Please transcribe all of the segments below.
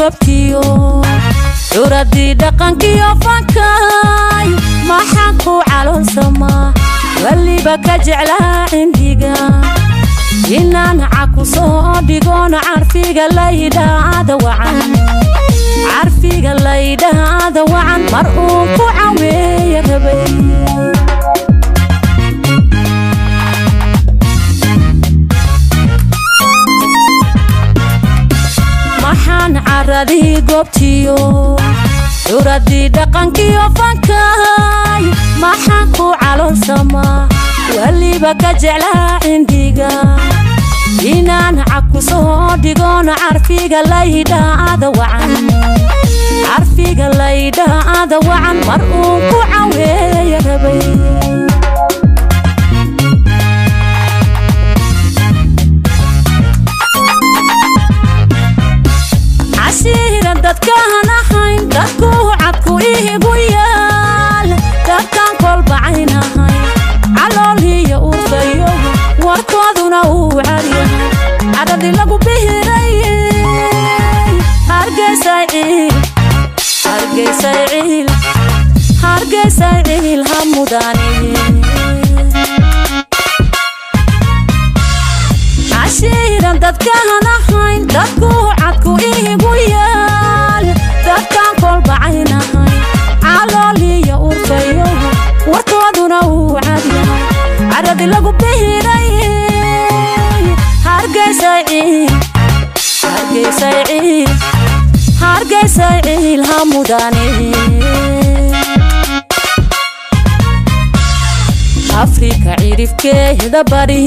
gobtiyo curadii dhaqankiyo fankay maxaan ku caloolsama waliba ka jeclaa cindiga inaan caku soo dhigoon carfiga laydhaada wacan mar uu ku caweeya rabay maxaan caradii gobtiyo curadii dhaqankiyo fankay maxaan ku caloolsama waliba ka jeclaa cindiga inaan caku soo dhigoon carfiga laydhaada wacan mar uu ku caweeya rabay cashiira dadkaan ahayn dadku cadku iigu yaal dadkaan kolbacayn ahayn calooliyo urfayo warkooduna uu caryahay cadhadii lagu bihirayey hargeysay ciil ha mudaaniye cashiiran dadkaan ahayn dadku cadku iigu yaal dadkaan kolbacayn ahayn calooliyo urfayo warkooduna uu caryahay cadhadii lagu bihirayey hargeysay ciil ha mudaaniye afrika cirifkeeda bari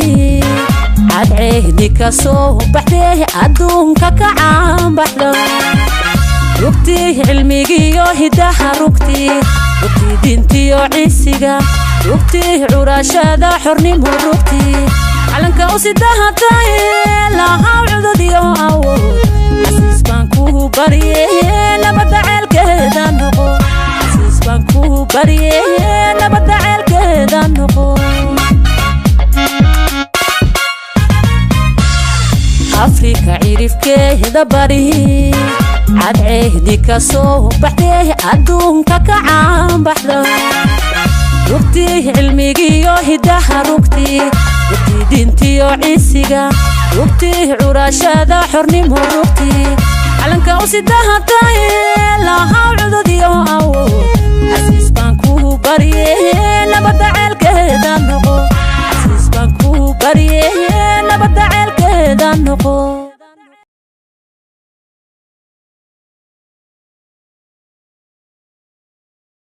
cadceehdi ka soo baxdee adduunka ka caanbaxda rugtii cilmigiyo hidaha rugtii diintiyo cisiga rugtii curashada xornimo rugtii calanka u sidahatay lahaw cududyo awood casiis baan kuu barye nabadda ceelkeeda noqo casiis baan kuu barye nabadda ceelkeeda noqo afrika cirifkeeda bari cadceehdi ka soo baxdee adduunka ka caanbaxda rugtii cilmigiyo hidaha rugtii diintiyo cisiga rugtii curashada xornimo rugtii calanka u sidahatay lahaw cududyo awood casiis baan kuu barye nabadda ceelkeeda noqo casiis baan kuu barye nabadda ceelkeeda noqo